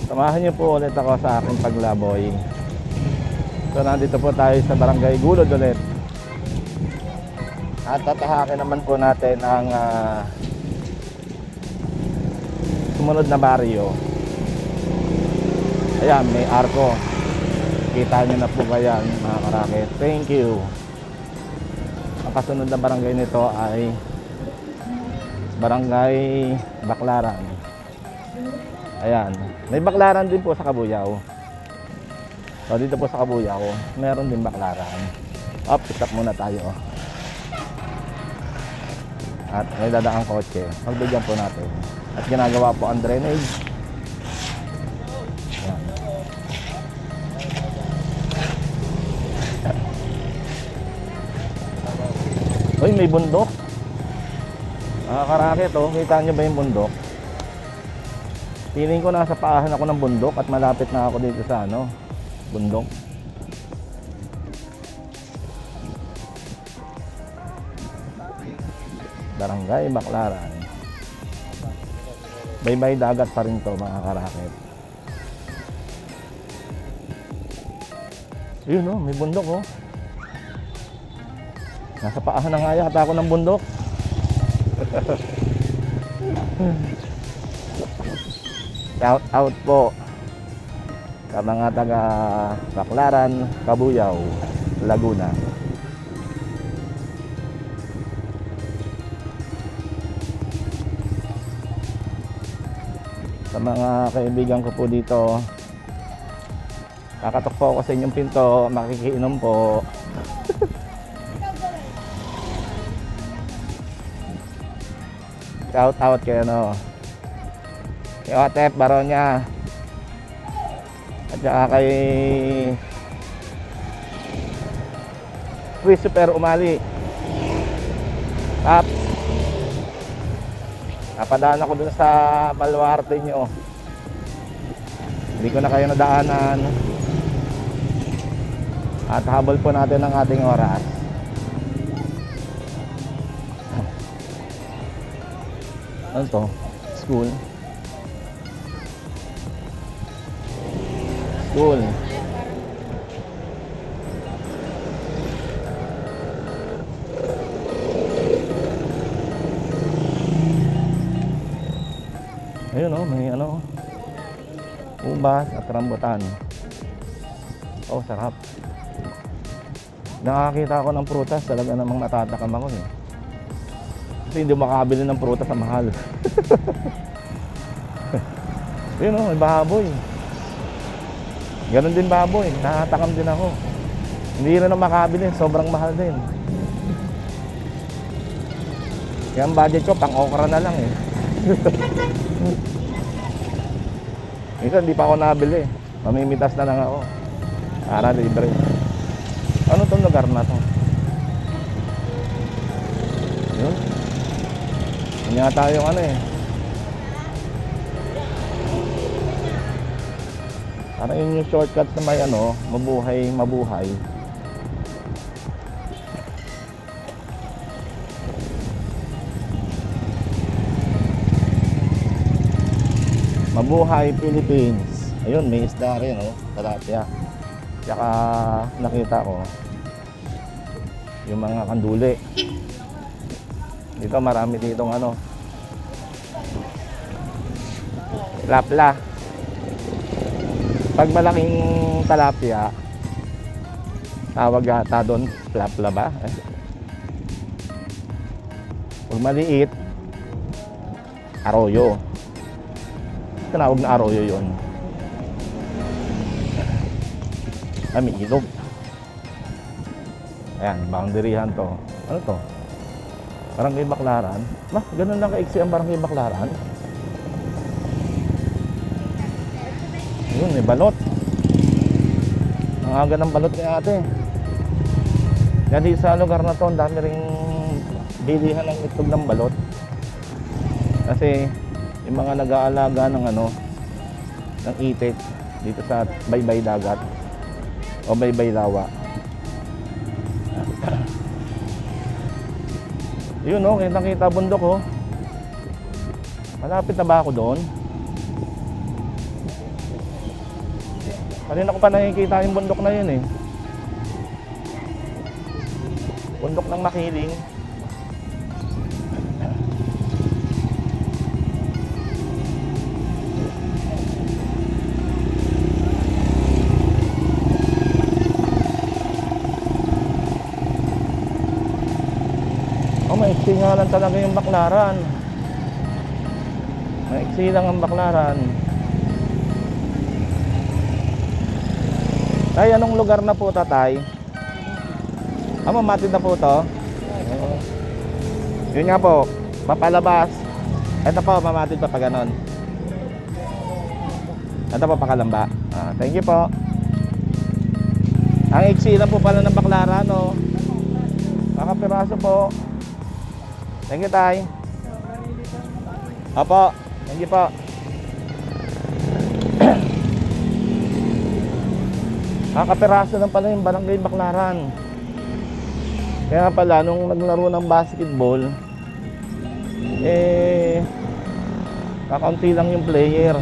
Samahan niyo po ulit ako sa aking paglaboy. So nandito po tayo sa Barangay Gulod ulit. At tatahakin naman po natin ang sumunod na baryo. Ayan, may arko. Kita nyo na po ba yan, mga karakit? Thank you. Ang kasunod na barangay nito ay Barangay Baclaran. Ayan, may Baclaran din po sa Cabuyao. So dito po sa Cabuyao meron din Baclaran. Stop muna tayo. At may dadaang kotse. Pagbigyan po natin. At ginagawa po ang drainage. Ayan. Uy, may bundok. Nakakarakit oh. Kita nyo ba yung bundok? Feeling ko nasa paahan ako ng bundok at malapit na ako dito sa bundok. Barangay Baclaran. Baybay dagat pa rin to, mga karakit. Yun oh, may bundok oh. Nasa paahan na nga yata ako ng bundok. Shout out po sa mga taga Baclaran, Cabuyao, Laguna. Sa mga kaibigan ko po dito, kakatok po ako sa inyong pinto, makikiinom po. Shout out kayo kay Otep Baronya at saka kay Christopher Umali. Napadaan ako dun sa baluarte nyo. Hindi ko na kayo nadaanan. At habol po natin ang ating oras. Ano to? School. Ayun may ubas at rambutan. Oh, sarap. Nakakita ako ng prutas, talaga namang natatakam ako eh. Kasi hindi makakabili ng prutas sa mahal. Ayun may baboy. Ganon din baboy, natatakam din ako. Hindi rin na makabili, sobrang mahal din. Kaya ang budget ko pang okra na lang eh. Minsan hindi pa ako nabili, mamimitas na lang ako para libre. Ano tong lugar na to? Yun. Yun yata yung Parang yun yung shortcut na may mabuhay. Mabuhay Philippines. Ayun, may isda rin tilapia. Tsaka nakita ko yung mga kanduli. Dito marami ditong lapla. Pag malaking tilapia, tawag yata doon lapla ba? Pag maliit, arroyo. Tinawag na arroyo yun. May ilog. Ayan, boundaryhan to. Ano to? Barangay Baclaran. Ganun lang kaiksi ang Barangay Baclaran. Yun, may balot. Ang aga ng balot ni ate. Kaya di sa lugar na to, ang dami ring bilihan ng itlog ng balot. Kasi yung mga nag-aalaga ng ng itik dito sa baybay dagat o baybay lawa. Yun kitang-kita bundok Malapit na ba ako doon? Kanina ko pa nakikita yung bundok na yun eh. Bundok ng Makiling. Oh, maiksi nga lang talaga yung Baclaran. Maiksi lang ang Baclaran. Tay, anong lugar na po tatay? Mamatid na po to? Yun nga po, papalabas. Ito po, mamatid pa pa ganon. Ito po, pakalamba. Thank you po. Ang iksi lang po pala ng Baclaran, no? Kakapiraso po. Thank you, tay. Opo, thank you po. Kakapiraso lang pala yung Barangay Baclaran. Kaya pala, nung naglaro ng basketball, kakaunti lang yung player.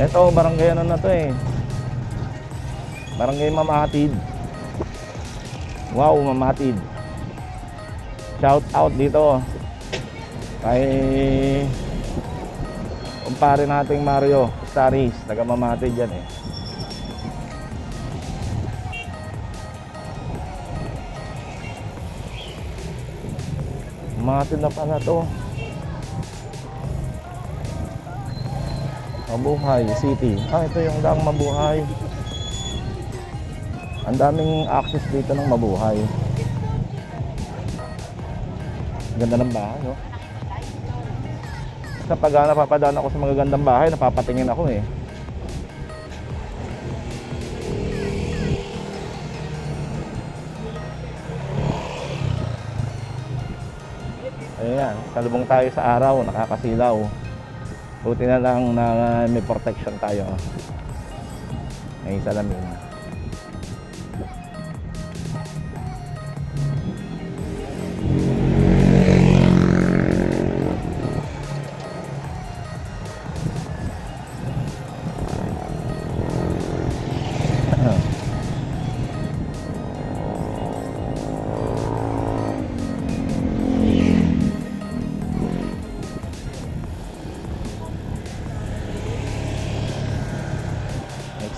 Ito, barangay ano na to eh. Barangay Mamatid. Wow, Mamatid. Shout out dito kay kumpare nating Mario Staris, taga Mamatid yan eh. Mamatid na pala to. Mabuhay City. Ito yung daang Mabuhay. Ang daming access dito ng Mabuhay. Ganda ng bahay, no? Sa pag napapadaan ako sa magagandang bahay, napapatingin ako eh. Ayan, salubong tayo sa araw, nakakasilaw. Buti na lang na may protection tayo. May salamin.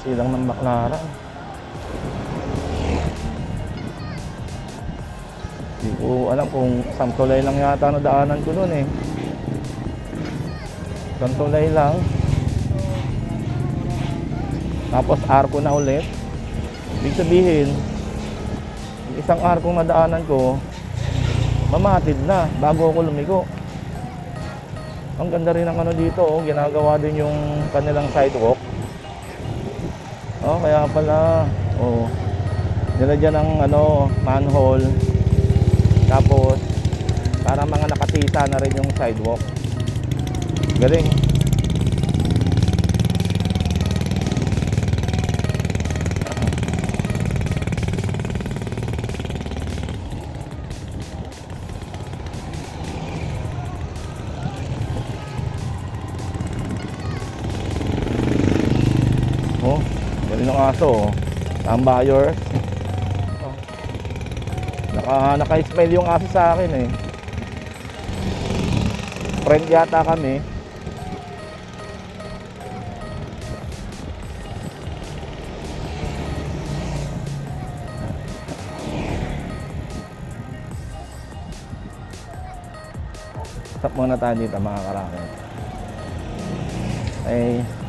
Silang ng Baclaran. Hindi ko alam kung isang tulay lang yata na daanan ko nun eh. Isang tulay lang. Tapos arko na ulit. Ibig sabihin, isang arko na daanan ko, Mamatid na bago ako lumiko. Ang ganda rin ng ano dito, oh. Ginagawa din yung kanilang sidewalk. Oh, kaya pala, oh, nilagyan ng ano, manhole. Tapos para mga nakatisa na rin yung sidewalk. Galing. Oh, galing ng aso, oh. Tambayer. Oh. Naka-smile yung aso sa akin eh. Friend yata kami. Stop muna tayo dito mga karami. Okay.